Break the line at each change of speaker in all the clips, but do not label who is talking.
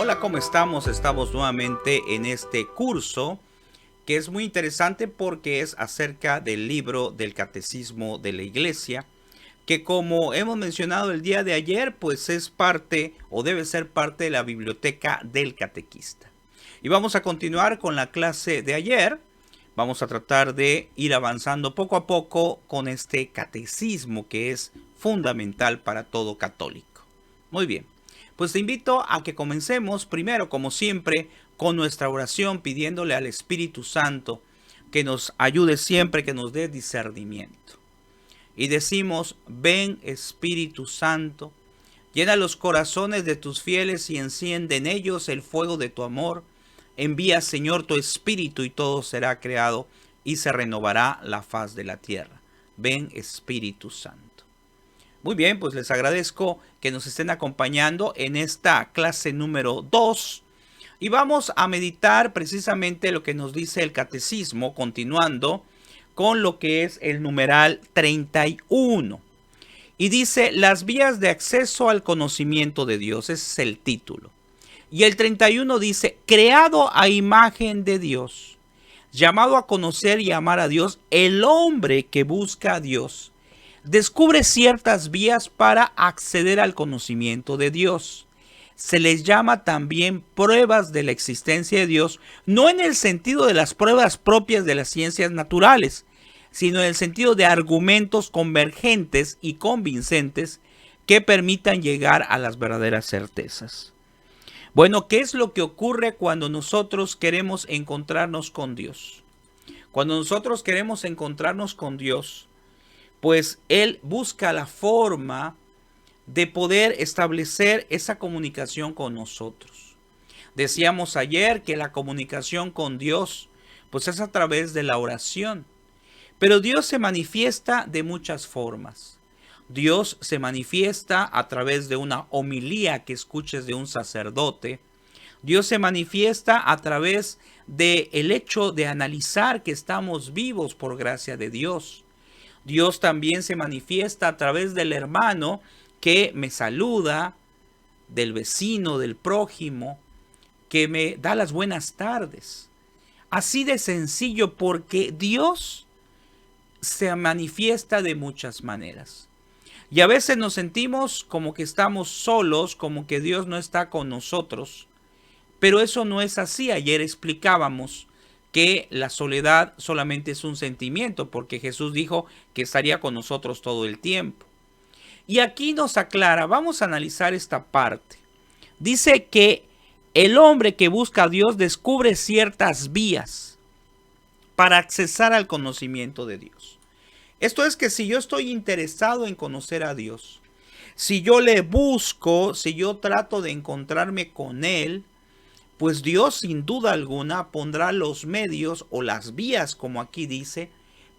Hola, ¿cómo estamos? Estamos nuevamente en este curso que es muy interesante porque es acerca del libro del Catecismo de la Iglesia, que como hemos mencionado el día de ayer, pues es parte o debe ser parte de la biblioteca del catequista. Y vamos a continuar con la clase de ayer. Vamos a tratar de ir avanzando poco a poco con este catecismo que es fundamental para todo católico. Muy bien. Pues te invito a que comencemos primero, como siempre, con nuestra oración pidiéndole al Espíritu Santo que nos ayude siempre, que nos dé discernimiento. Y decimos, ven Espíritu Santo, llena los corazones de tus fieles y enciende en ellos el fuego de tu amor. Envía, Señor, tu Espíritu y todo será creado y se renovará la faz de la tierra. Ven Espíritu Santo. Muy bien, pues les agradezco que nos estén acompañando en esta clase número 2 y vamos a meditar precisamente lo que nos dice el catecismo, continuando con lo que es el numeral 31. Y dice, las vías de acceso al conocimiento de Dios, ese es el título. Y el 31 dice, creado a imagen de Dios, llamado a conocer y amar a Dios, el hombre que busca a Dios descubre ciertas vías para acceder al conocimiento de Dios. Se les llama también pruebas de la existencia de Dios, no en el sentido de las pruebas propias de las ciencias naturales, sino en el sentido de argumentos convergentes y convincentes que permitan llegar a las verdaderas certezas. Bueno, ¿qué es lo que ocurre cuando nosotros queremos encontrarnos con Dios? Cuando nosotros queremos encontrarnos con Dios, pues Él busca la forma de poder establecer esa comunicación con nosotros. Decíamos ayer que la comunicación con Dios, pues es a través de la oración. Pero Dios se manifiesta de muchas formas. Dios se manifiesta a través de una homilía que escuches de un sacerdote. Dios se manifiesta a través del hecho de analizar que estamos vivos por gracia de Dios. Dios también se manifiesta a través del hermano que me saluda, del vecino, del prójimo, que me da las buenas tardes. Así de sencillo, porque Dios se manifiesta de muchas maneras. Y a veces nos sentimos como que estamos solos, como que Dios no está con nosotros. Pero eso no es así. Ayer explicábamos que la soledad solamente es un sentimiento, porque Jesús dijo que estaría con nosotros todo el tiempo. Y aquí nos aclara, vamos a analizar esta parte. Dice que el hombre que busca a Dios descubre ciertas vías para accesar al conocimiento de Dios. Esto es que si yo estoy interesado en conocer a Dios, si yo le busco, si yo trato de encontrarme con Él, pues Dios sin duda alguna pondrá los medios o las vías, como aquí dice,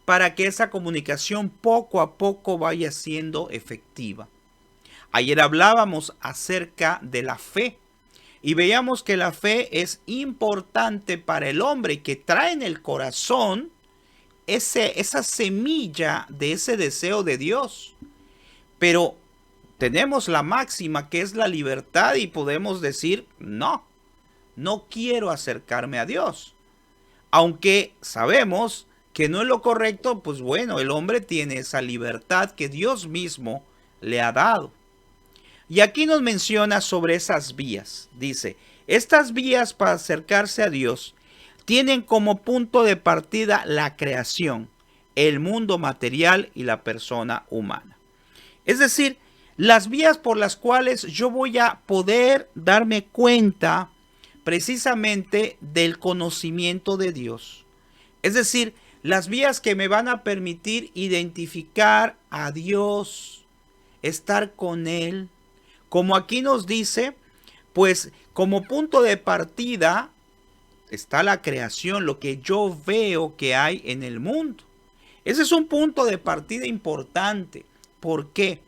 para que esa comunicación poco a poco vaya siendo efectiva. Ayer hablábamos acerca de la fe y veíamos que la fe es importante para el hombre, que trae en el corazón esa semilla de ese deseo de Dios. Pero tenemos la máxima que es la libertad y podemos decir, no quiero acercarme a Dios. Aunque sabemos que no es lo correcto, pues bueno, el hombre tiene esa libertad que Dios mismo le ha dado. Y aquí nos menciona sobre esas vías. Dice, estas vías para acercarse a Dios tienen como punto de partida la creación, el mundo material y la persona humana. Es decir, las vías por las cuales yo voy a poder darme cuenta precisamente del conocimiento de Dios. Es decir, las vías que me van a permitir identificar a Dios, estar con Él. Como aquí nos dice, pues como punto de partida está la creación, lo que yo veo que hay en el mundo. Ese es un punto de partida importante. ¿Por qué?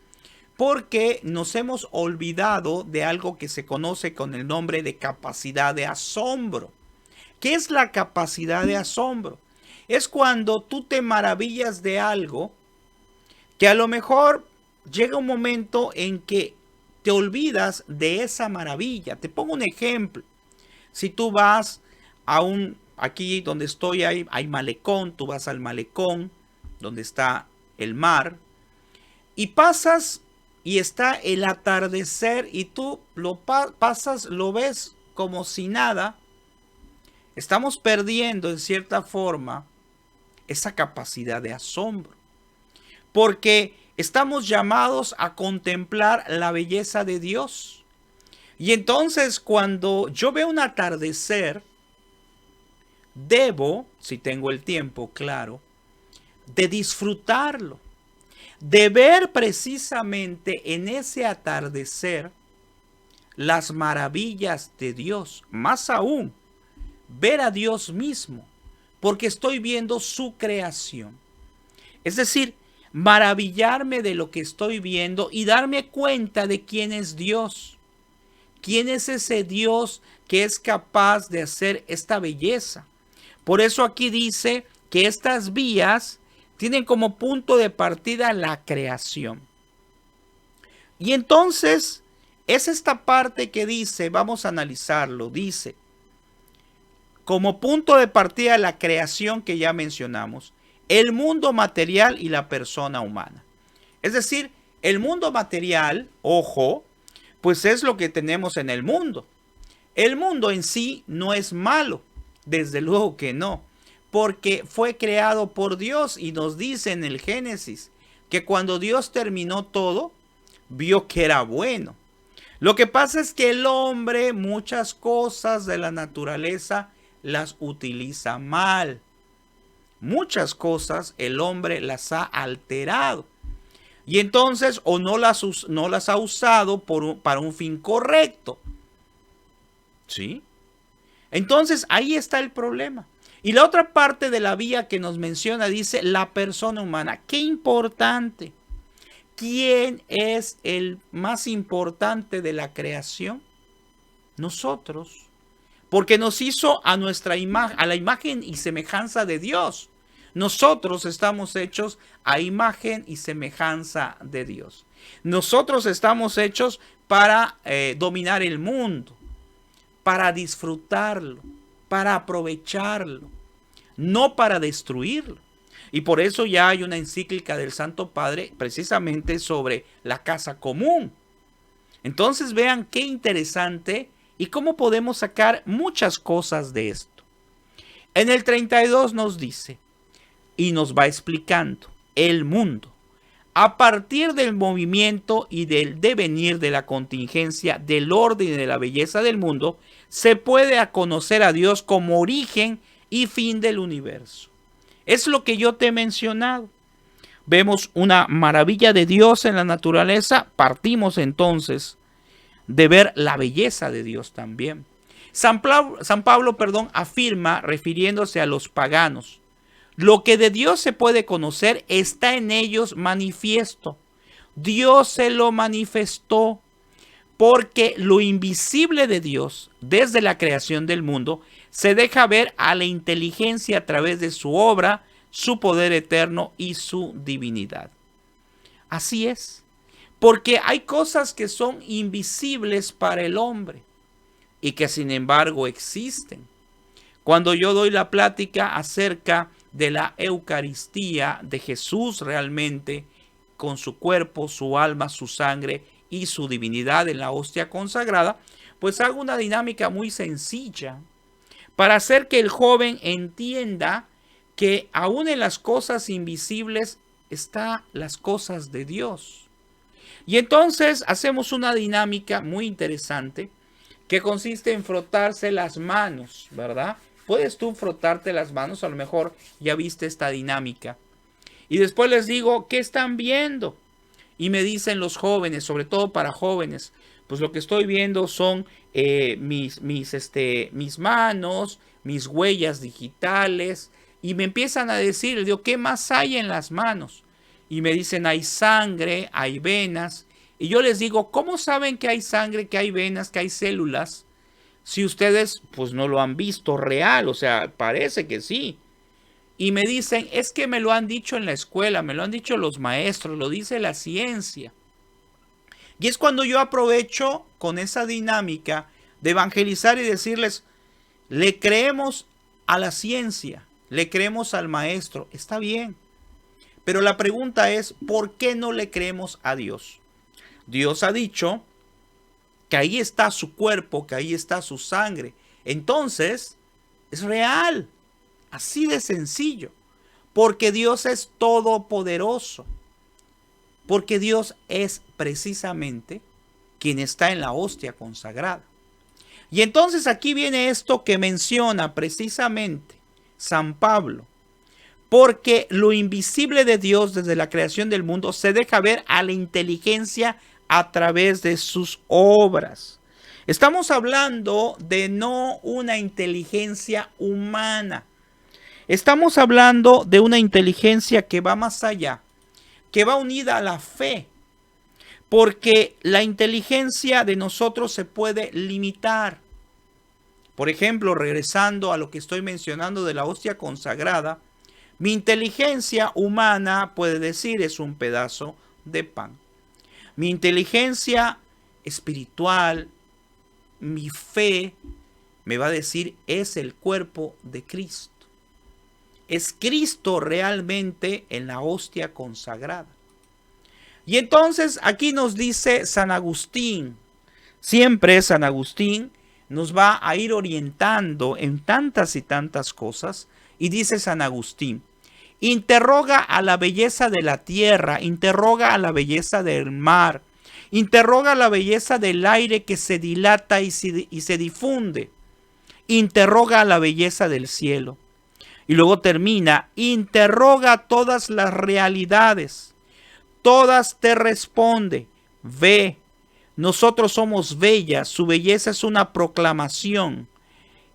Porque nos hemos olvidado de algo que se conoce con el nombre de capacidad de asombro. ¿Qué es la capacidad de asombro? Es cuando tú te maravillas de algo que a lo mejor llega un momento en que te olvidas de esa maravilla. Te pongo un ejemplo. Si tú vas aquí donde estoy hay malecón, tú vas al malecón, donde está el mar, y pasas y está el atardecer y tú pasas, lo ves como si nada. Estamos perdiendo en cierta forma esa capacidad de asombro, porque estamos llamados a contemplar la belleza de Dios. Y entonces cuando yo veo un atardecer, debo, si tengo el tiempo, claro, de disfrutarlo, de ver precisamente en ese atardecer las maravillas de Dios, más aún, ver a Dios mismo, porque estoy viendo su creación. Es decir, maravillarme de lo que estoy viendo y darme cuenta de quién es Dios. ¿Quién es ese Dios que es capaz de hacer esta belleza? Por eso aquí dice que estas vías tienen como punto de partida la creación. Y entonces es esta parte que dice, vamos a analizarlo, dice, como punto de partida la creación que ya mencionamos, el mundo material y la persona humana. Es decir, el mundo material, ojo, pues es lo que tenemos en el mundo. El mundo en sí no es malo, desde luego que no, porque fue creado por Dios y nos dice en el Génesis que cuando Dios terminó todo, vio que era bueno. Lo que pasa es que el hombre muchas cosas de la naturaleza las utiliza mal. Muchas cosas el hombre las ha alterado. Y entonces o no las ha usado para un fin correcto. ¿Sí? Entonces ahí está el problema. Y la otra parte de la vía que nos menciona dice la persona humana. ¡Qué importante! ¿Quién es el más importante de la creación? Nosotros. Porque nos hizo a nuestra imagen, a la imagen y semejanza de Dios. Nosotros estamos hechos a imagen y semejanza de Dios. Nosotros estamos hechos para dominar el mundo, para disfrutarlo, para aprovecharlo, no para destruirlo. Y por eso ya hay una encíclica del Santo Padre precisamente sobre la casa común. Entonces vean qué interesante y cómo podemos sacar muchas cosas de esto. En el 32 nos dice y nos va explicando el mundo. A partir del movimiento y del devenir de la contingencia, del orden y de la belleza del mundo, se puede conocer a Dios como origen y fin del universo. Es lo que yo te he mencionado. Vemos una maravilla de Dios en la naturaleza, partimos entonces de ver la belleza de Dios también. San Pablo, afirma, refiriéndose a los paganos, lo que de Dios se puede conocer está en ellos manifiesto. Dios se lo manifestó porque lo invisible de Dios, desde la creación del mundo, se deja ver a la inteligencia a través de su obra, su poder eterno y su divinidad. Así es, porque hay cosas que son invisibles para el hombre y que sin embargo existen. Cuando yo doy la plática acerca de la Eucaristía de Jesús realmente, con su cuerpo, su alma, su sangre y su divinidad en la hostia consagrada, pues hago una dinámica muy sencilla para hacer que el joven entienda que aún en las cosas invisibles están las cosas de Dios. Y entonces hacemos una dinámica muy interesante que consiste en frotarse las manos, ¿verdad? Puedes tú frotarte las manos, a lo mejor ya viste esta dinámica. Y después les digo, ¿qué están viendo? Y me dicen los jóvenes, sobre todo para jóvenes, pues lo que estoy viendo son mis manos, mis huellas digitales. Y me empiezan a decir, digo, ¿qué más hay en las manos? Y me dicen, hay sangre, hay venas. Y yo les digo, ¿cómo saben que hay sangre, que hay venas, que hay células? Si ustedes pues no lo han visto real, o sea, parece que sí. Y me dicen, es que me lo han dicho en la escuela, me lo han dicho los maestros, lo dice la ciencia. Y es cuando yo aprovecho con esa dinámica de evangelizar y decirles, le creemos a la ciencia, le creemos al maestro, está bien. Pero la pregunta es, ¿por qué no le creemos a Dios? Dios ha dicho que ahí está su cuerpo, que ahí está su sangre. Entonces, es real, así de sencillo. Porque Dios es todopoderoso. Porque Dios es precisamente quien está en la hostia consagrada. Y entonces aquí viene esto que menciona precisamente San Pablo. Porque lo invisible de Dios desde la creación del mundo se deja ver a la inteligencia a través de sus obras. Estamos hablando de no una inteligencia humana. Estamos hablando de una inteligencia que va más allá, que va unida a la fe. Porque la inteligencia de nosotros se puede limitar. Por ejemplo, regresando a lo que estoy mencionando de la hostia consagrada, mi inteligencia humana puede decir es un pedazo de pan. Mi inteligencia espiritual, mi fe, me va a decir es el cuerpo de Cristo. Es Cristo realmente en la hostia consagrada. Y entonces aquí nos dice San Agustín, siempre San Agustín nos va a ir orientando en tantas y tantas cosas. Y dice San Agustín, interroga a la belleza de la tierra, interroga a la belleza del mar, interroga a la belleza del aire que se dilata y se difunde, interroga a la belleza del cielo. Y luego termina, interroga todas las realidades, todas te responde, ve, nosotros somos bellas, su belleza es una proclamación.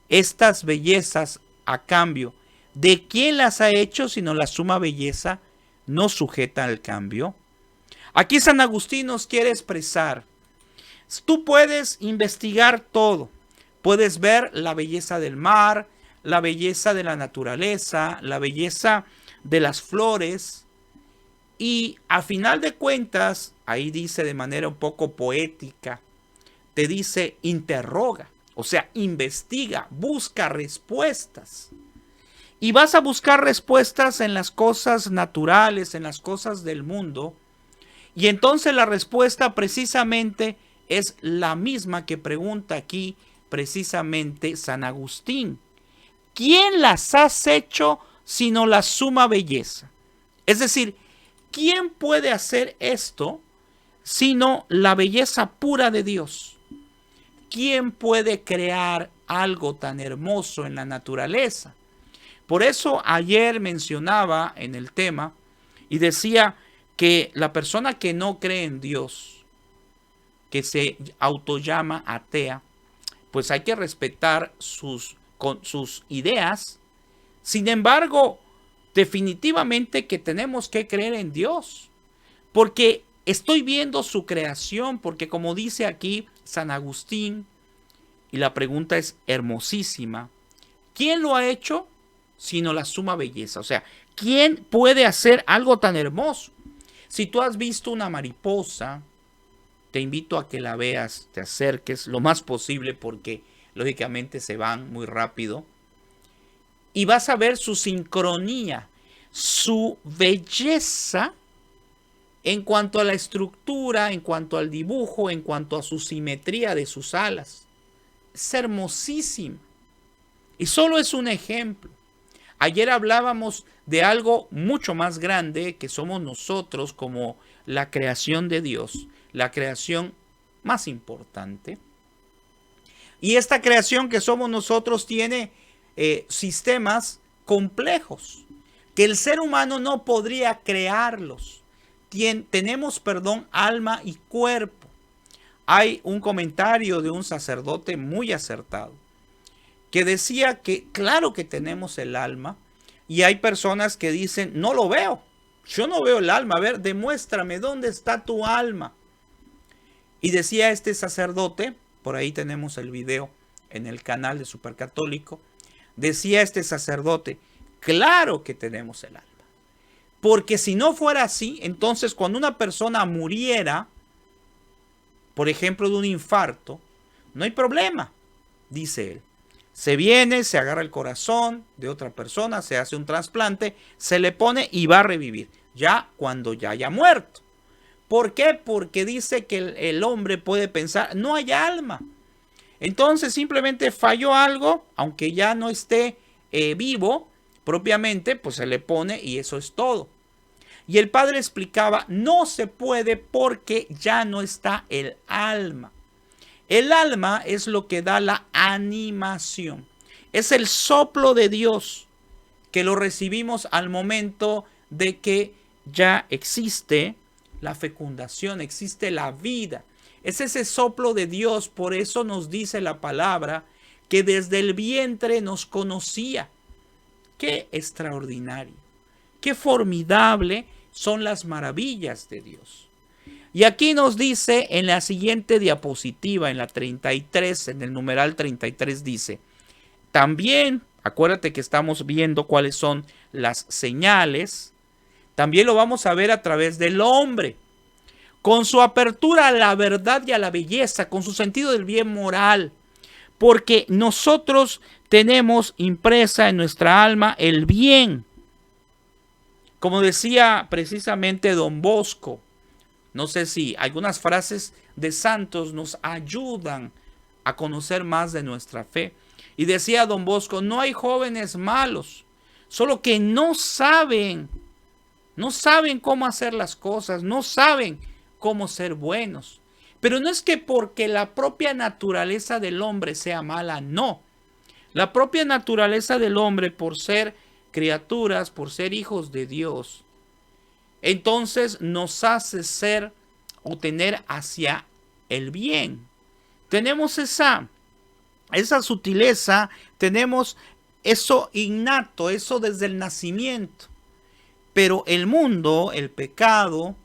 Estas bellezas, a cambio, ¿de quién las ha hecho sino la suma belleza no sujeta al cambio? Aquí San Agustín nos quiere expresar, tú puedes investigar todo, puedes ver la belleza del mar, la belleza de la naturaleza, la belleza de las flores, y a final de cuentas, ahí dice de manera un poco poética, te dice interroga, o sea, investiga, busca respuestas. Y vas a buscar respuestas en las cosas naturales, en las cosas del mundo. Y entonces la respuesta precisamente es la misma que pregunta aquí precisamente San Agustín. ¿Quién las has hecho sino la suma belleza? Es decir, ¿quién puede hacer esto sino la belleza pura de Dios? ¿Quién puede crear algo tan hermoso en la naturaleza? Por eso ayer mencionaba en el tema y decía que la persona que no cree en Dios, que se autollama atea, pues hay que respetar sus ideas. Sin embargo, definitivamente que tenemos que creer en Dios, porque estoy viendo su creación, porque como dice aquí San Agustín, y la pregunta es hermosísima, ¿quién lo ha hecho sino la suma belleza? O sea, ¿quién puede hacer algo tan hermoso? Si tú has visto una mariposa, te invito a que la veas, te acerques lo más posible porque lógicamente se van muy rápido. Y vas a ver su sincronía, su belleza en cuanto a la estructura, en cuanto al dibujo, en cuanto a su simetría de sus alas. Es hermosísimo. Y solo es un ejemplo. Ayer hablábamos de algo mucho más grande que somos nosotros como la creación de Dios, la creación más importante. Y esta creación que somos nosotros tiene sistemas complejos que el ser humano no podría crearlos. Tenemos, alma y cuerpo. Hay un comentario de un sacerdote muy acertado que decía que claro que tenemos el alma, y hay personas que dicen, no lo veo, yo no veo el alma, a ver, demuéstrame dónde está tu alma. Y decía este sacerdote, por ahí tenemos el video en el canal de Supercatólico, decía este sacerdote, claro que tenemos el alma, porque si no fuera así, entonces cuando una persona muriera, por ejemplo, de un infarto, no hay problema, dice él. Se viene, se agarra el corazón de otra persona, se hace un trasplante, se le pone y va a revivir, ya cuando ya haya muerto. ¿Por qué? Porque dice que el hombre puede pensar, no hay alma. Entonces simplemente falló algo, aunque ya no esté vivo propiamente, pues se le pone y eso es todo. Y el padre explicaba, no se puede porque ya no está el alma. El alma es lo que da la animación. Es el soplo de Dios que lo recibimos al momento de que ya existe la fecundación, existe la vida. Es ese soplo de Dios, por eso nos dice la palabra que desde el vientre nos conocía. Qué extraordinario, qué formidable son las maravillas de Dios. Y aquí nos dice en la siguiente diapositiva, en la 33, en el numeral 33 dice, también, acuérdate que estamos viendo cuáles son las señales, también lo vamos a ver a través del hombre, con su apertura a la verdad y a la belleza, con su sentido del bien moral, porque nosotros tenemos impresa en nuestra alma el bien. Como decía precisamente Don Bosco, no sé si algunas frases de santos nos ayudan a conocer más de nuestra fe. Y decía Don Bosco, no hay jóvenes malos, solo que no saben cómo hacer las cosas, no saben cómo ser buenos. Pero no es que porque la propia naturaleza del hombre sea mala, no. La propia naturaleza del hombre, por ser criaturas, por ser hijos de Dios, entonces nos hace ser o tener hacia el bien. Tenemos esa sutileza, tenemos eso innato, eso desde el nacimiento. Pero el mundo, el pecado,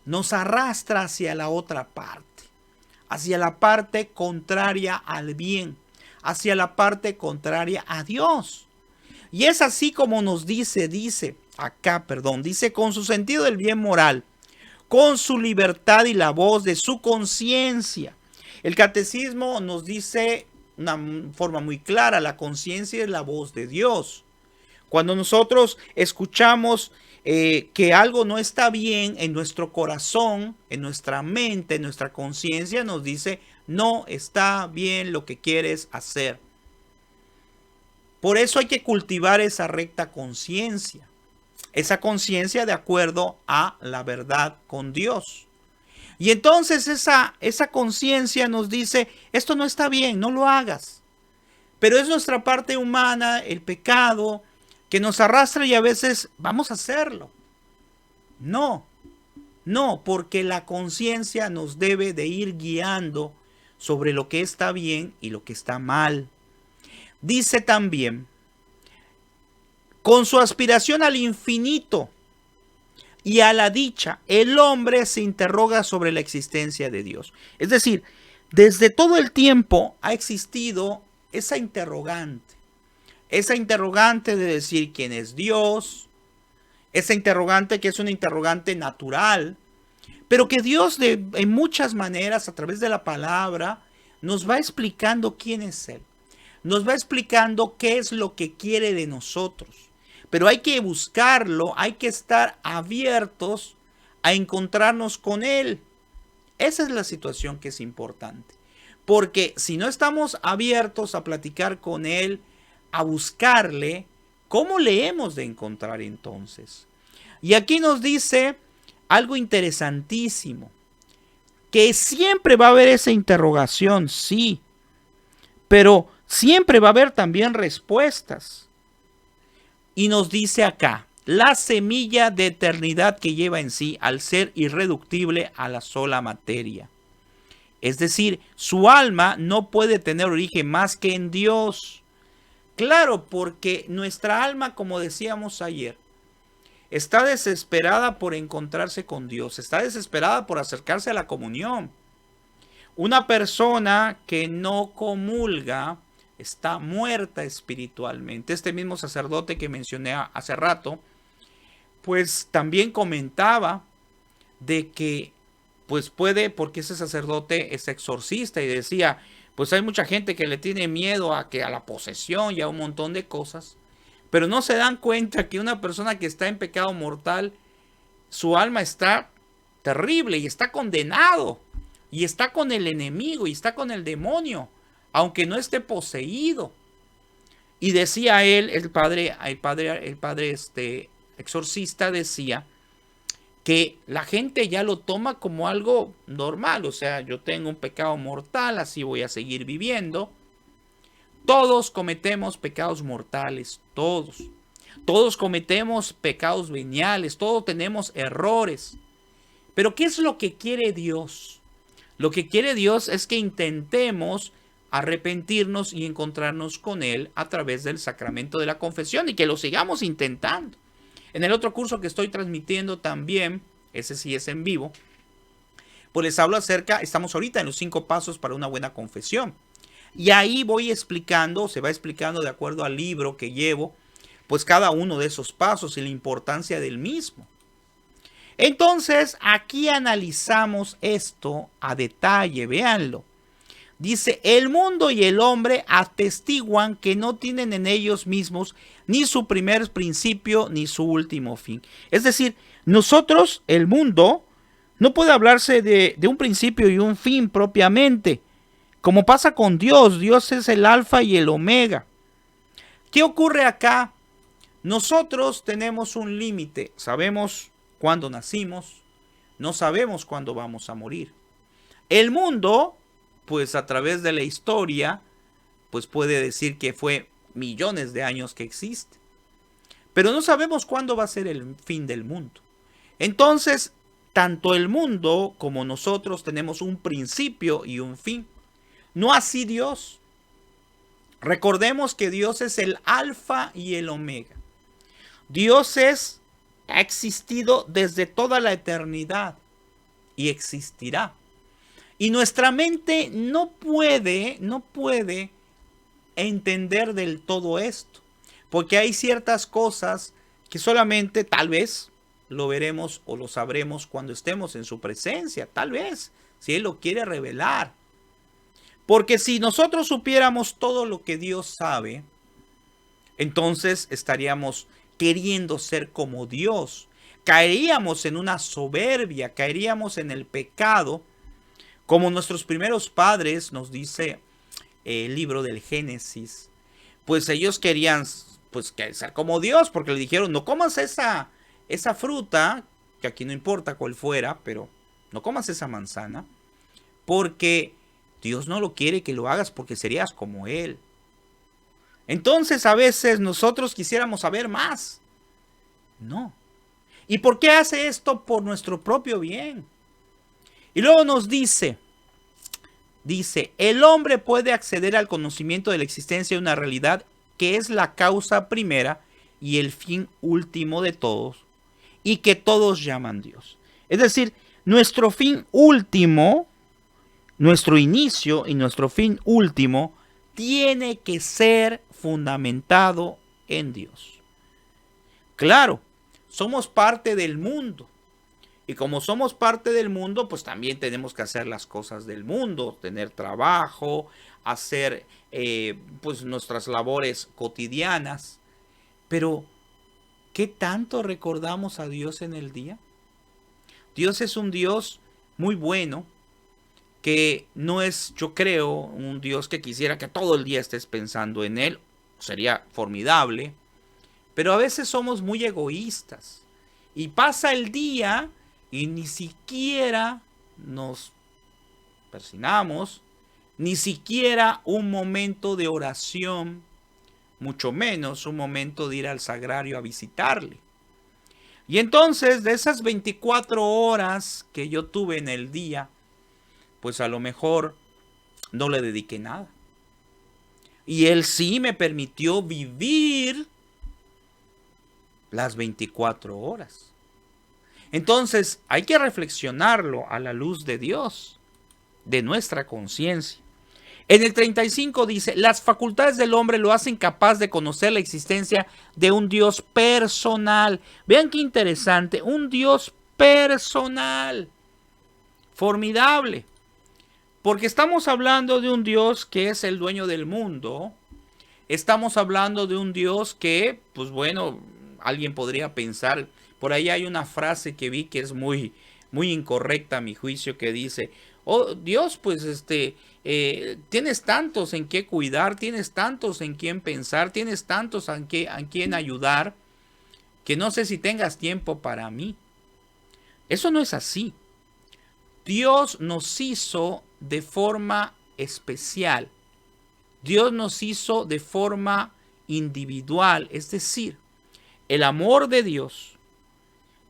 nos arrastra hacia la otra parte, hacia la parte contraria al bien, hacia la parte contraria a Dios. Y es así como nos dice con su sentido del bien moral, con su libertad y la voz de su conciencia. El catecismo nos dice de una forma muy clara, la conciencia es la voz de Dios. Cuando nosotros escuchamos que algo no está bien en nuestro corazón, en nuestra mente, en nuestra conciencia, nos dice, no está bien lo que quieres hacer. Por eso hay que cultivar esa recta conciencia, esa conciencia de acuerdo a la verdad con Dios. Y entonces esa conciencia nos dice, esto no está bien, no lo hagas. Pero es nuestra parte humana, el pecado, que nos arrastra y a veces vamos a hacerlo. No, porque la conciencia nos debe de ir guiando sobre lo que está bien y lo que está mal. Dice también, con su aspiración al infinito y a la dicha, el hombre se interroga sobre la existencia de Dios. Es decir, desde todo el tiempo ha existido esa interrogante de decir quién es Dios, esa interrogante que es una interrogante natural, pero que Dios en muchas maneras, a través de la palabra, nos va explicando quién es Él. Nos va explicando qué es lo que quiere de nosotros. Pero hay que buscarlo, hay que estar abiertos a encontrarnos con Él. Esa es la situación que es importante. Porque si no estamos abiertos a platicar con Él, a buscarle, ¿cómo le hemos de encontrar entonces? Y aquí nos dice algo interesantísimo, que siempre va a haber esa interrogación, sí, pero siempre va a haber también respuestas. Y nos dice acá, la semilla de eternidad que lleva en sí al ser irreductible a la sola materia. Es decir, su alma no puede tener origen más que en Dios. Claro, porque nuestra alma, como decíamos ayer, está desesperada por encontrarse con Dios, está desesperada por acercarse a la comunión. Una persona que no comulga está muerta espiritualmente. Este mismo sacerdote que mencioné hace rato, pues también comentaba de que pues puede, porque ese sacerdote es exorcista y decía, pues hay mucha gente que le tiene miedo a la posesión y a un montón de cosas, pero no se dan cuenta que una persona que está en pecado mortal, su alma está terrible y está condenado y está con el enemigo y está con el demonio, aunque no esté poseído. Y decía él, el padre exorcista decía que la gente ya lo toma como algo normal, o sea, yo tengo un pecado mortal, así voy a seguir viviendo. Todos cometemos pecados mortales, todos. Todos cometemos pecados veniales, todos tenemos errores. Pero ¿qué es lo que quiere Dios? Lo que quiere Dios es que intentemos arrepentirnos y encontrarnos con Él a través del sacramento de la confesión y que lo sigamos intentando. En el otro curso que estoy transmitiendo también, ese sí es en vivo, pues les hablo acerca, estamos ahorita en los 5 pasos para una buena confesión. Y ahí voy explicando, se va explicando de acuerdo al libro que llevo, pues cada uno de esos pasos y la importancia del mismo. Entonces, aquí analizamos esto a detalle, véanlo. Dice, el mundo y el hombre atestiguan que no tienen en ellos mismos ni su primer principio ni su último fin. Es decir, nosotros, el mundo, no puede hablarse de un principio y un fin propiamente. Como pasa con Dios, Dios es el alfa y el omega. ¿Qué ocurre acá? Nosotros tenemos un límite, sabemos cuándo nacimos, no sabemos cuándo vamos a morir. El mundo, pues a través de la historia, pues puede decir que fue millones de años que existe. Pero no sabemos cuándo va a ser el fin del mundo. Entonces, tanto el mundo como nosotros tenemos un principio y un fin. No así Dios. Recordemos que Dios es el alfa y el omega. Dios ha existido desde toda la eternidad y existirá. Y nuestra mente no puede entender del todo esto, porque hay ciertas cosas que solamente tal vez lo veremos o lo sabremos cuando estemos en su presencia, tal vez, si Él lo quiere revelar. Porque si nosotros supiéramos todo lo que Dios sabe, entonces estaríamos queriendo ser como Dios. Caeríamos en una soberbia, caeríamos en el pecado, como nuestros primeros padres, nos dice el libro del Génesis. Pues ellos querían pues ser como Dios, porque le dijeron, no comas esa fruta, que aquí no importa cuál fuera, pero no comas esa manzana, porque Dios no lo quiere que lo hagas, porque serías como Él. Entonces a veces nosotros quisiéramos saber más. No. ¿Y por qué hace esto? Por nuestro propio bien. Y luego nos dice, el hombre puede acceder al conocimiento de la existencia de una realidad que es la causa primera y el fin último de todos, y que todos llaman Dios. Es decir, nuestro fin último, nuestro inicio y nuestro fin último tiene que ser fundamentado en Dios. Claro, somos parte del mundo. Y como somos parte del mundo, pues también tenemos que hacer las cosas del mundo, tener trabajo, hacer pues nuestras labores cotidianas. Pero, ¿qué tanto recordamos a Dios en el día? Dios es un Dios muy bueno, que no es, yo creo, un Dios que quisiera que todo el día estés pensando en Él. Sería formidable. Pero a veces somos muy egoístas. Y pasa el día y ni siquiera nos persignamos, ni siquiera un momento de oración, mucho menos un momento de ir al sagrario a visitarle. Y entonces, de esas 24 horas que yo tuve en el día, pues a lo mejor no le dediqué nada. Y Él sí me permitió vivir las 24 horas. Entonces hay que reflexionarlo a la luz de Dios, de nuestra conciencia. En el 35 dice, las facultades del hombre lo hacen capaz de conocer la existencia de un Dios personal. Vean qué interesante, un Dios personal. Formidable. Porque estamos hablando de un Dios que es el dueño del mundo. Estamos hablando de un Dios que, pues bueno, alguien podría pensar, por ahí hay una frase que vi que es muy incorrecta a mi juicio, que dice, oh Dios, pues tienes tantos en qué cuidar, tienes tantos en quién pensar, tienes tantos en quién ayudar, que no sé si tengas tiempo para mí. Eso no es así. Dios nos hizo de forma especial. Dios nos hizo de forma individual. Es decir, el amor de Dios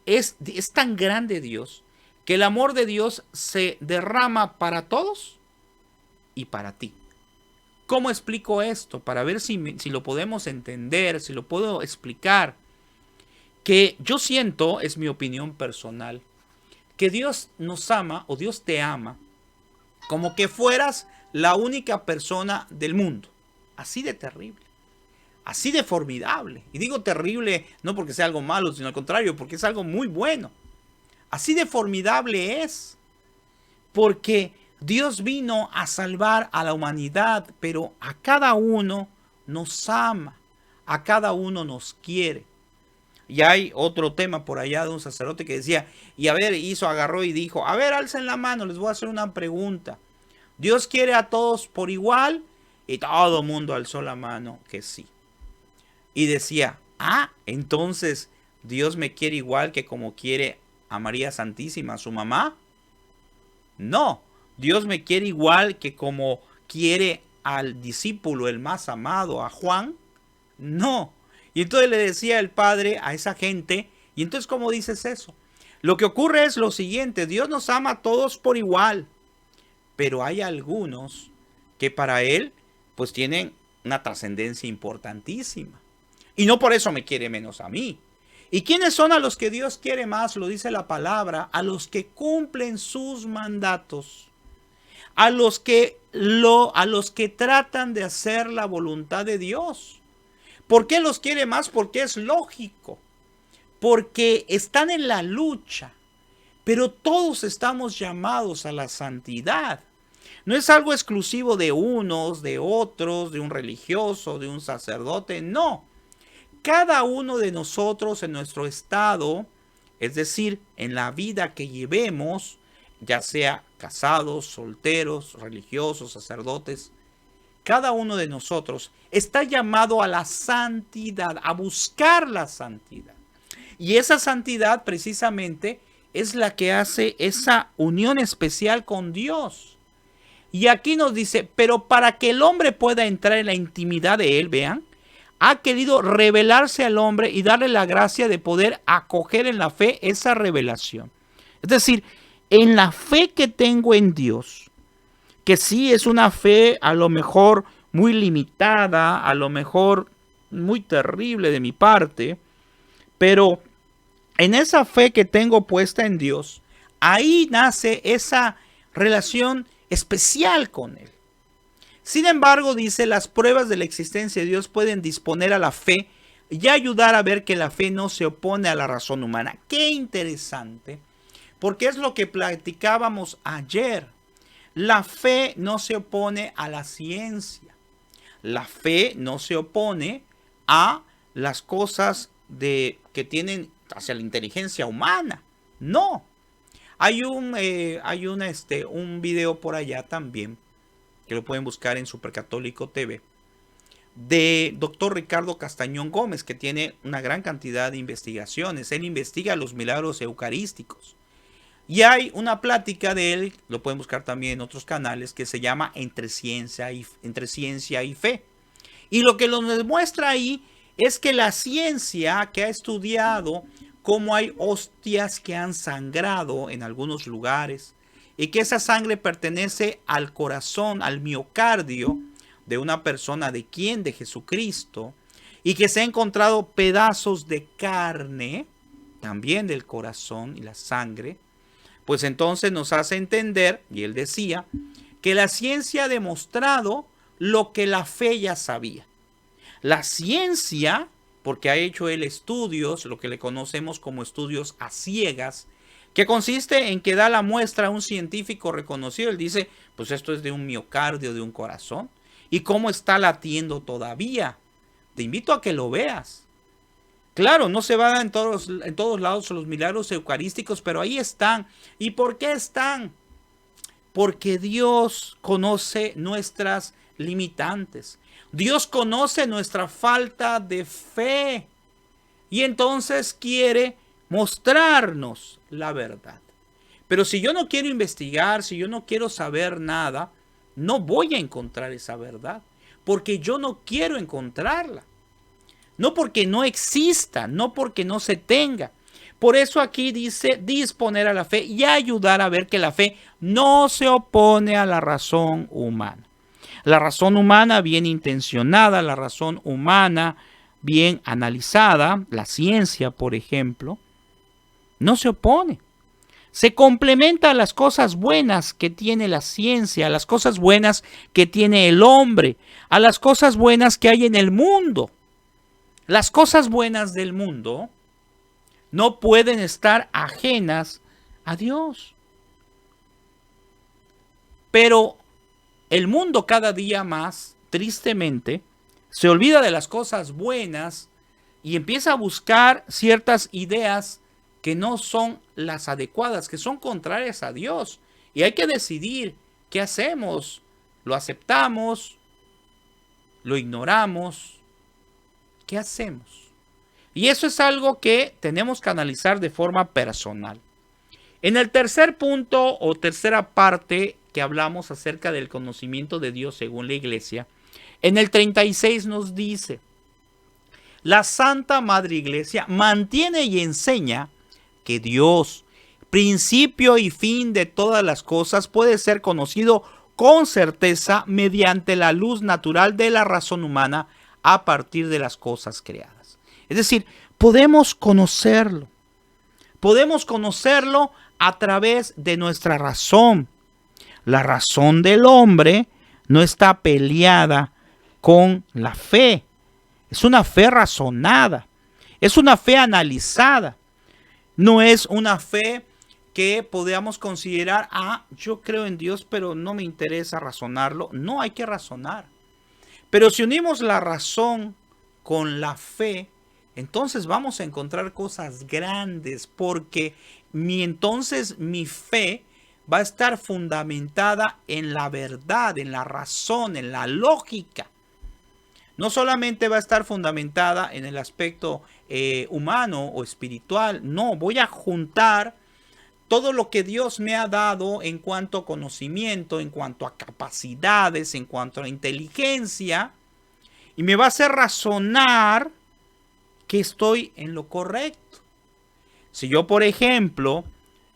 es tan grande, Dios, que el amor de Dios se derrama para todos y para ti. ¿Cómo explico esto? Para ver si lo podemos entender, si lo puedo explicar. Que yo siento, es mi opinión personal, que Dios nos ama o Dios te ama como que fueras la única persona del mundo. Así de terrible. Así de formidable. Y digo terrible no porque sea algo malo, sino al contrario, porque es algo muy bueno. Así de formidable es. Porque Dios vino a salvar a la humanidad, pero a cada uno nos ama. A cada uno nos quiere. Y hay otro tema por allá de un sacerdote que decía, y a ver, agarró y dijo, a ver, alcen la mano, les voy a hacer una pregunta. ¿Dios quiere a todos por igual? Y todo el mundo alzó la mano que sí. Y decía, entonces Dios me quiere igual que como quiere a María Santísima, su mamá. No, Dios me quiere igual que como quiere al discípulo, el más amado, a Juan. No. Y entonces le decía el Padre a esa gente, y entonces ¿cómo dices eso? Lo que ocurre es lo siguiente, Dios nos ama a todos por igual, pero hay algunos que para Él pues tienen una trascendencia importantísima. Y no por eso me quiere menos a mí. ¿Y quiénes son a los que Dios quiere más? Lo dice la palabra, a los que cumplen sus mandatos, a los que tratan de hacer la voluntad de Dios. ¿Por qué los quiere más? Porque es lógico. Porque están en la lucha. Pero todos estamos llamados a la santidad. No es algo exclusivo de unos, de otros, de un religioso, de un sacerdote. No. Cada uno de nosotros en nuestro estado, es decir, en la vida que llevemos, ya sea casados, solteros, religiosos, sacerdotes, cada uno de nosotros está llamado a la santidad, a buscar la santidad. Y esa santidad precisamente es la que hace esa unión especial con Dios. Y aquí nos dice, pero para que el hombre pueda entrar en la intimidad de él, vean, ha querido revelarse al hombre y darle la gracia de poder acoger en la fe esa revelación. Es decir, en la fe que tengo en Dios, que sí es una fe a lo mejor muy limitada, a lo mejor muy terrible de mi parte, pero en esa fe que tengo puesta en Dios, ahí nace esa relación especial con Él. Sin embargo, dice, las pruebas de la existencia de Dios pueden disponer a la fe y ayudar a ver que la fe no se opone a la razón humana. Qué interesante, porque es lo que platicábamos ayer. La fe no se opone a la ciencia. La fe no se opone a las cosas que tienen hacia la inteligencia humana. No. Hay un video por allá también, que lo pueden buscar en Supercatólico TV, de doctor Ricardo Castañón Gómez, que tiene una gran cantidad de investigaciones. Él investiga los milagros eucarísticos. Y hay una plática de él, lo pueden buscar también en otros canales, que se llama Entre Ciencia y Fe. Y lo que nos demuestra ahí es que la ciencia que ha estudiado cómo hay hostias que han sangrado en algunos lugares y que esa sangre pertenece al corazón, al miocardio de una persona, ¿de quién? De Jesucristo, y que se han encontrado pedazos de carne, también del corazón y la sangre, pues entonces nos hace entender, y él decía, que la ciencia ha demostrado lo que la fe ya sabía. La ciencia, porque ha hecho él estudios, lo que le conocemos como estudios a ciegas, que consiste en que da la muestra a un científico reconocido. Él dice, pues esto es de un miocardio, de un corazón. ¿Y cómo está latiendo todavía? Te invito a que lo veas. Claro, no se van en todos lados los milagros eucarísticos, pero ahí están. ¿Y por qué están? Porque Dios conoce nuestras limitantes. Dios conoce nuestra falta de fe. Y entonces quiere mostrarnos la verdad. Pero si yo no quiero investigar, si yo no quiero saber nada, no voy a encontrar esa verdad. Porque yo no quiero encontrarla. No porque no exista, no porque no se tenga. Por eso aquí dice disponer a la fe y ayudar a ver que la fe no se opone a la razón humana. La razón humana bien intencionada, la razón humana bien analizada, la ciencia, por ejemplo, no se opone. Se complementa a las cosas buenas que tiene la ciencia, a las cosas buenas que tiene el hombre, a las cosas buenas que hay en el mundo. Las cosas buenas del mundo no pueden estar ajenas a Dios. Pero el mundo cada día más, tristemente, se olvida de las cosas buenas y empieza a buscar ciertas ideas que no son las adecuadas, que son contrarias a Dios. Y hay que decidir qué hacemos. ¿Lo aceptamos? ¿Lo ignoramos? ¿Qué hacemos? Y eso es algo que tenemos que analizar de forma personal. En el tercer punto o tercera parte que hablamos acerca del conocimiento de Dios según la Iglesia, en el 36 nos dice, la Santa Madre Iglesia mantiene y enseña que Dios, principio y fin de todas las cosas, puede ser conocido con certeza mediante la luz natural de la razón humana a partir de las cosas creadas. Es decir, podemos conocerlo. Podemos conocerlo a través de nuestra razón. La razón del hombre no está peleada con la fe. Es una fe razonada. Es una fe analizada. No es una fe que podamos considerar, yo creo en Dios, pero no me interesa razonarlo. No, hay que razonar. Pero si unimos la razón con la fe, entonces vamos a encontrar cosas grandes, porque entonces mi fe va a estar fundamentada en la verdad, en la razón, en la lógica. No solamente va a estar fundamentada en el aspecto humano o espiritual, no, voy a juntar todo lo que Dios me ha dado en cuanto a conocimiento, en cuanto a capacidades, en cuanto a inteligencia, y me va a hacer razonar que estoy en lo correcto. Si yo, por ejemplo,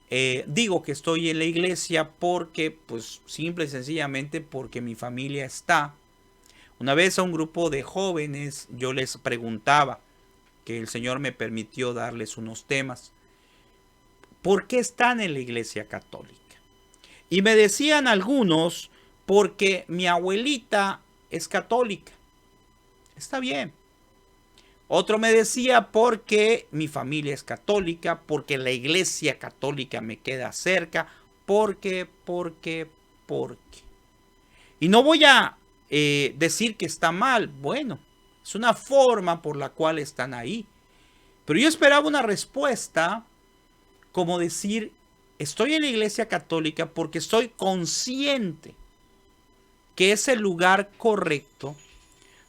digo que estoy en la iglesia porque, pues, simple y sencillamente porque mi familia está. Una vez a un grupo de jóvenes yo les preguntaba, que el Señor me permitió darles unos temas, ¿por qué están en la iglesia católica? Y me decían algunos, porque mi abuelita es católica. Está bien. Otro me decía, porque mi familia es católica, porque la iglesia católica me queda cerca, porque. Y no voy a decir que está mal. Bueno, es una forma por la cual están ahí. Pero yo esperaba una respuesta como decir, estoy en la iglesia católica porque estoy consciente que es el lugar correcto,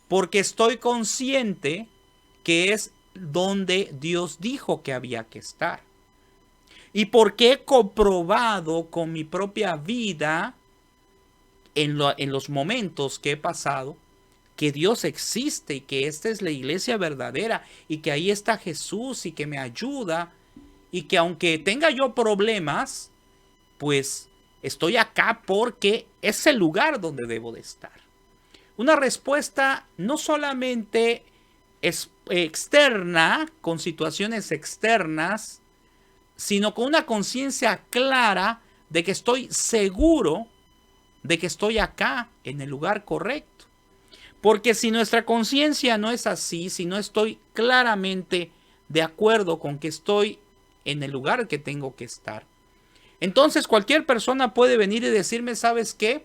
porque estoy consciente que es donde Dios dijo que había que estar. Y porque he comprobado con mi propia vida, en los momentos que he pasado, que Dios existe y que esta es la iglesia verdadera y que ahí está Jesús y que me ayuda y que aunque tenga yo problemas, pues estoy acá porque es el lugar donde debo de estar. Una respuesta no solamente es externa, con situaciones externas, sino con una conciencia clara de que estoy seguro de que estoy acá en el lugar correcto. Porque si nuestra conciencia no es así, si no estoy claramente de acuerdo con que estoy en el lugar que tengo que estar. Entonces cualquier persona puede venir y decirme, ¿sabes qué?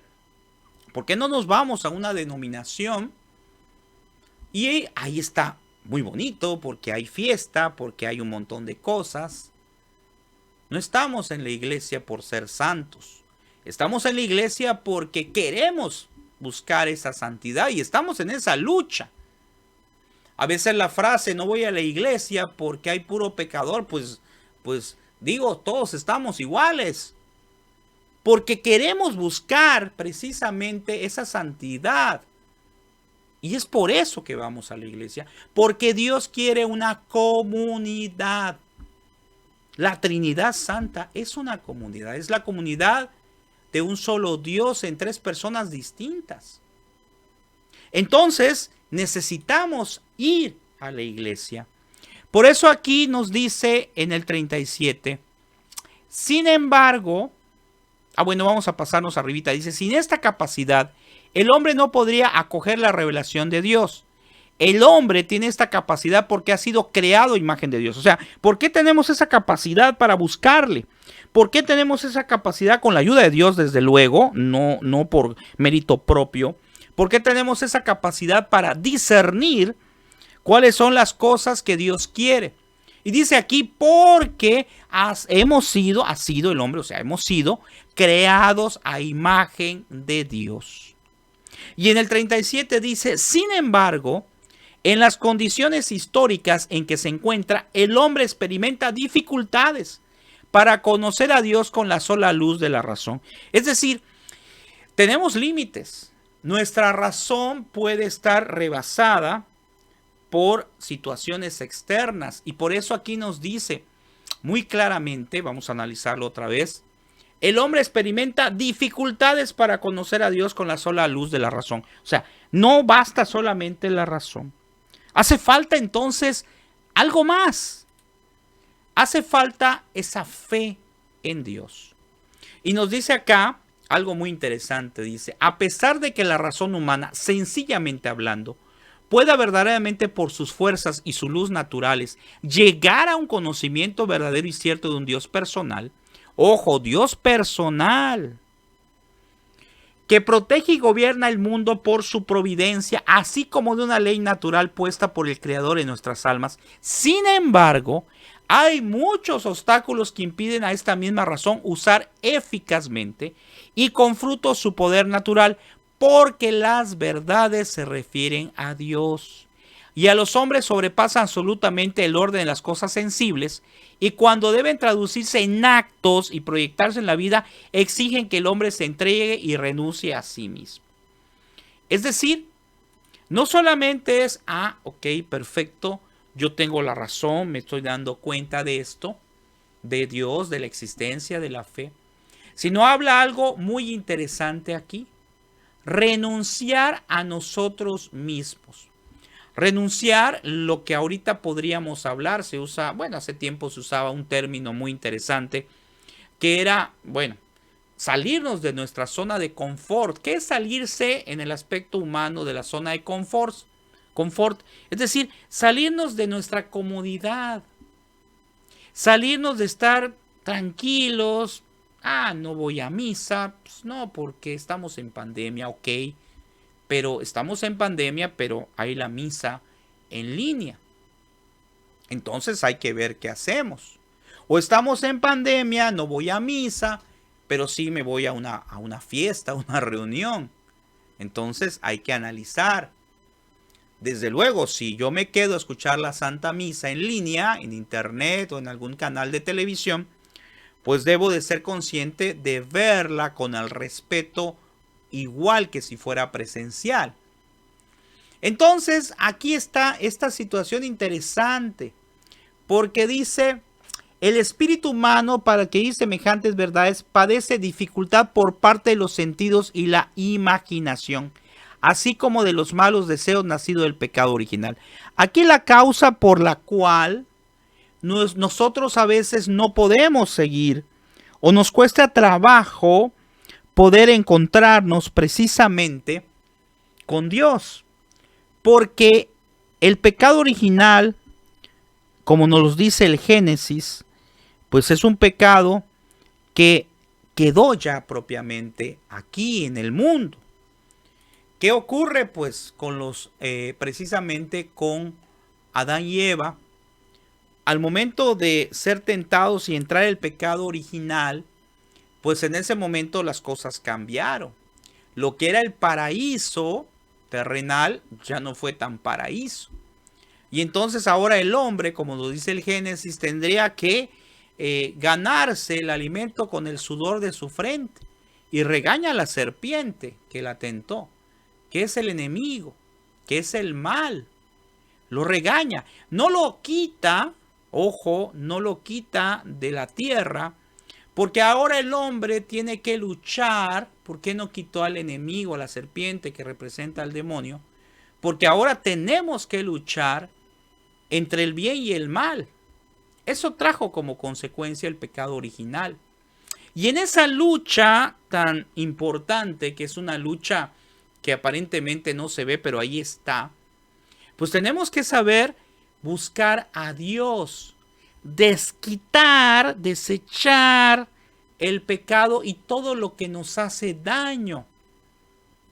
¿Por qué no nos vamos a una denominación? Y ahí está muy bonito porque hay fiesta, porque hay un montón de cosas. No estamos en la iglesia por ser santos. Estamos en la iglesia porque queremos buscar esa santidad y estamos en esa lucha. A veces la frase, no voy a la iglesia porque hay puro pecador, pues digo, todos estamos iguales. Porque queremos buscar precisamente esa santidad. Y es por eso que vamos a la iglesia. Porque Dios quiere una comunidad. La Trinidad Santa es una comunidad. Es la comunidad de un solo Dios en tres personas distintas. Entonces necesitamos ir a la iglesia. Por eso aquí nos dice en el 37, sin embargo, bueno, vamos a pasarnos arribita, dice, sin esta capacidad, el hombre no podría acoger la revelación de Dios. El hombre tiene esta capacidad porque ha sido creado a imagen de Dios. O sea, ¿por qué tenemos esa capacidad para buscarle? ¿Por qué tenemos esa capacidad con la ayuda de Dios, desde luego, no por mérito propio? ¿Por qué tenemos esa capacidad para discernir cuáles son las cosas que Dios quiere? Y dice aquí, porque ha sido el hombre, o sea, hemos sido creados a imagen de Dios. Y en el 37 dice, sin embargo, en las condiciones históricas en que se encuentra, el hombre experimenta dificultades para conocer a Dios con la sola luz de la razón. Es decir, tenemos límites. Nuestra razón puede estar rebasada por situaciones externas. Y por eso aquí nos dice muy claramente, vamos a analizarlo otra vez, el hombre experimenta dificultades para conocer a Dios con la sola luz de la razón. O sea, no basta solamente la razón. Hace falta entonces algo más. Hace falta esa fe en Dios. Y nos dice acá algo muy interesante. Dice, a pesar de que la razón humana, sencillamente hablando, pueda verdaderamente por sus fuerzas y su luz naturales llegar a un conocimiento verdadero y cierto de un Dios personal. Ojo, Dios personal, que protege y gobierna el mundo por su providencia, así como de una ley natural puesta por el Creador en nuestras almas. Sin embargo, hay muchos obstáculos que impiden a esta misma razón usar eficazmente y con fruto su poder natural, porque las verdades se refieren a Dios. Y a los hombres sobrepasa absolutamente el orden de las cosas sensibles, y cuando deben traducirse en actos y proyectarse en la vida, exigen que el hombre se entregue y renuncie a sí mismo. Es decir, no solamente es, ok, perfecto, yo tengo la razón, me estoy dando cuenta de esto, de Dios, de la existencia, de la fe, sino habla algo muy interesante aquí, renunciar a nosotros mismos. Renunciar, lo que ahorita podríamos hablar, se usa, bueno, hace tiempo se usaba un término muy interesante, que era, bueno, salirnos de nuestra zona de confort. ¿Qué es salirse en el aspecto humano de la zona de confort? Es decir, salirnos de nuestra comodidad, salirnos de estar tranquilos. No voy a misa, pues no, porque estamos en pandemia, ok. Pero estamos en pandemia, pero hay la misa en línea. Entonces hay que ver qué hacemos. O estamos en pandemia, no voy a misa, pero sí me voy a una fiesta, a una reunión. Entonces hay que analizar. Desde luego, si yo me quedo a escuchar la Santa Misa en línea, en internet o en algún canal de televisión, pues debo de ser consciente de verla con el respeto igual que si fuera presencial. Entonces, aquí está esta situación interesante, porque dice, el espíritu humano, para que diga semejantes verdades, padece dificultad por parte de los sentidos y la imaginación, así como de los malos deseos nacidos del pecado original. Aquí la causa por la cual nosotros a veces no podemos seguir o nos cuesta trabajo poder encontrarnos precisamente con Dios. Porque el pecado original, como nos lo dice el Génesis, pues es un pecado que quedó ya propiamente aquí en el mundo. ¿Qué ocurre? Pues con precisamente con Adán y Eva, al momento de ser tentados y entrar el pecado original, pues en ese momento las cosas cambiaron. Lo que era el paraíso terrenal ya no fue tan paraíso. Y entonces ahora el hombre, como lo dice el Génesis, tendría que ganarse el alimento con el sudor de su frente. Y regaña a la serpiente que la tentó, que es el enemigo, que es el mal. Lo regaña. No lo quita, ojo, no lo quita de la tierra, porque ahora el hombre tiene que luchar. ¿Por qué no quitó al enemigo, a la serpiente que representa al demonio? Porque ahora tenemos que luchar entre el bien y el mal. Eso trajo como consecuencia el pecado original. Y en esa lucha tan importante, que es una lucha que aparentemente no se ve, pero ahí está, pues tenemos que saber buscar a Dios, desquitar, desechar el pecado y todo lo que nos hace daño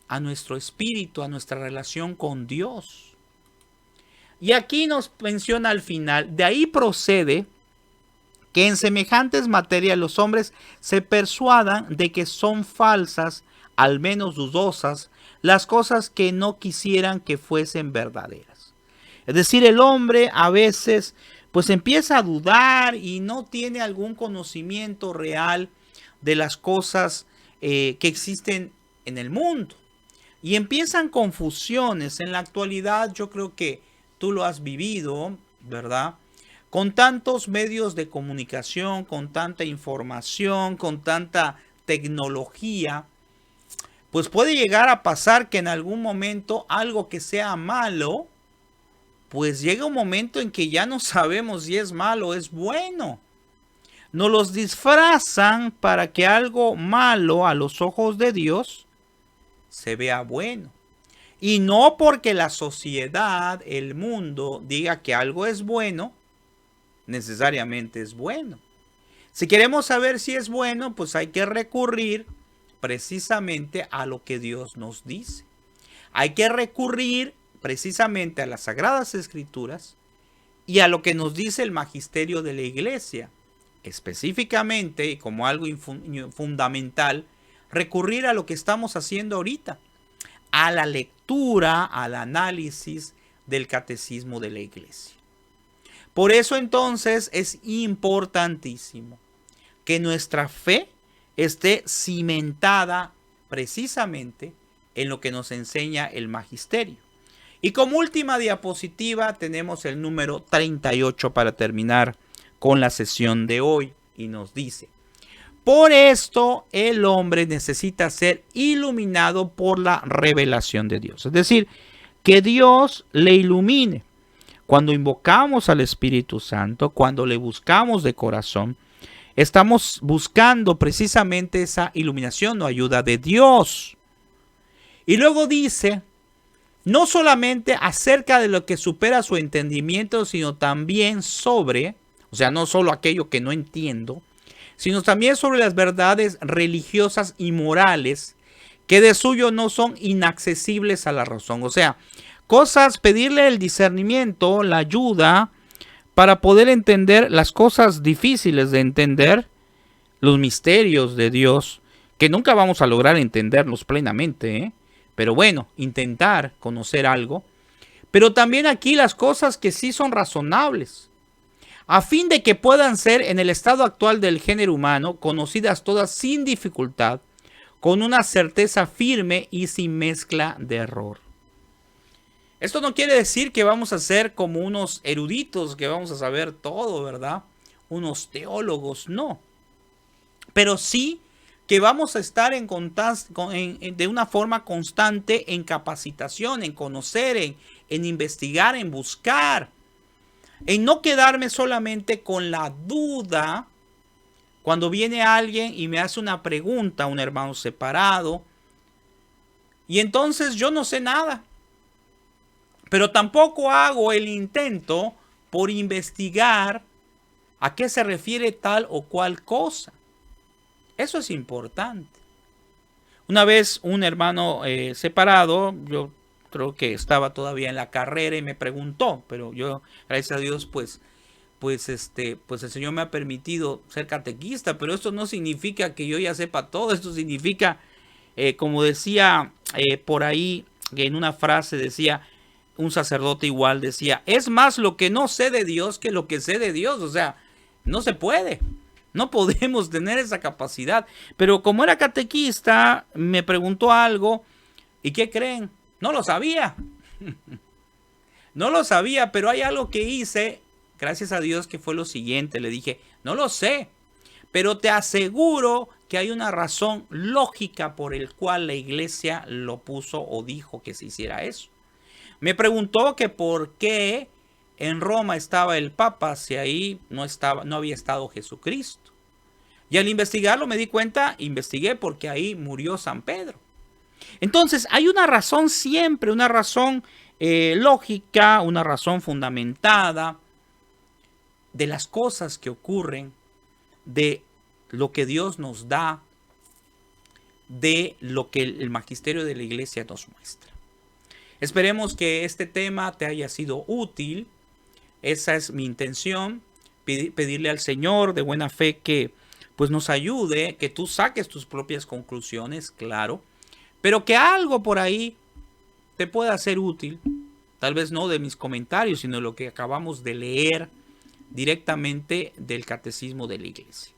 a nuestro espíritu, a nuestra relación con Dios. Y aquí nos menciona al final, de ahí procede que en semejantes materias los hombres se persuadan de que son falsas, al menos dudosas, las cosas que no quisieran que fuesen verdaderas. Es decir, el hombre a veces pues empieza a dudar y no tiene algún conocimiento real de las cosas que existen en el mundo. Y empiezan confusiones. En la actualidad yo creo que tú lo has vivido, ¿verdad? Con tantos medios de comunicación, con tanta información, con tanta tecnología, pues puede llegar a pasar que en algún momento algo que sea malo, pues llega un momento en que ya no sabemos si es malo o es bueno. Nos los disfrazan para que algo malo a los ojos de Dios se vea bueno. Y no porque la sociedad, el mundo, diga que algo es bueno, necesariamente es bueno. Si queremos saber si es bueno, pues hay que recurrir precisamente a lo que Dios nos dice. Hay que recurrir precisamente a las Sagradas Escrituras y a lo que nos dice el magisterio de la Iglesia. Específicamente y como algo fundamental, recurrir a lo que estamos haciendo ahorita, a la lectura, al análisis del catecismo de la Iglesia. Por eso entonces es importantísimo que nuestra fe esté cimentada precisamente en lo que nos enseña el magisterio. Y como última diapositiva tenemos el número 38 para terminar con la sesión de hoy y nos dice: por esto el hombre necesita ser iluminado por la revelación de Dios. Es decir, que Dios le ilumine. Cuando invocamos al Espíritu Santo, cuando le buscamos de corazón, estamos buscando precisamente esa iluminación o ayuda de Dios. Y luego dice, no solamente acerca de lo que supera su entendimiento, sino también sobre, o sea, no solo aquello que no entiendo, sino también sobre las verdades religiosas y morales que de suyo no son inaccesibles a la razón. O sea, cosas, pedirle el discernimiento, la ayuda para poder entender las cosas difíciles de entender, los misterios de Dios, que nunca vamos a lograr entenderlos plenamente, ¿eh? Pero bueno, intentar conocer algo. Pero también aquí las cosas que sí son razonables, a fin de que puedan ser en el estado actual del género humano conocidas todas sin dificultad, con una certeza firme y sin mezcla de error. Esto no quiere decir que vamos a ser como unos eruditos, que vamos a saber todo, ¿verdad? Unos teólogos, no. Pero sí que vamos a estar de una forma constante en capacitación, en conocer, en investigar, en buscar, en no quedarme solamente con la duda cuando viene alguien y me hace una pregunta, un hermano separado, y entonces yo no sé nada. Pero tampoco hago el intento por investigar ¿A qué se refiere tal o cual cosa? Eso es importante. Una vez un hermano separado, yo creo que estaba todavía en la carrera y me preguntó, pero yo, gracias a Dios, pues el Señor me ha permitido ser catequista, pero esto no significa que yo ya sepa todo, esto significa, como decía por ahí, en una frase decía, un sacerdote igual decía, es más lo que no sé de Dios que lo que sé de Dios, o sea, no se puede. No podemos tener esa capacidad. Pero como era catequista, me preguntó algo. ¿Y qué creen? No lo sabía. No lo sabía, pero hay algo que hice, gracias a Dios, que fue lo siguiente. Le dije, no lo sé, pero te aseguro que hay una razón lógica por el cual la iglesia lo puso o dijo que se hiciera eso. Me preguntó que por qué en Roma estaba el Papa si ahí no había estado Jesucristo. Y al investigarlo me di cuenta, investigué porque ahí murió San Pedro. Entonces hay una razón siempre, una razón lógica, una razón fundamentada de las cosas que ocurren, de lo que Dios nos da, de lo que el magisterio de la iglesia nos muestra. Esperemos que este tema te haya sido útil. Esa es mi intención, pedirle al Señor de buena fe que pues nos ayude, que tú saques tus propias conclusiones, claro, pero que algo por ahí te pueda ser útil, tal vez no de mis comentarios, sino de lo que acabamos de leer directamente del Catecismo de la Iglesia.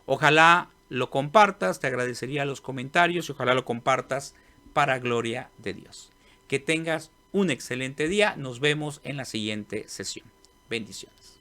Ojalá lo compartas, te agradecería los comentarios y ojalá lo compartas para gloria de Dios. Que tengas un excelente día, nos vemos en la siguiente sesión. Bendiciones.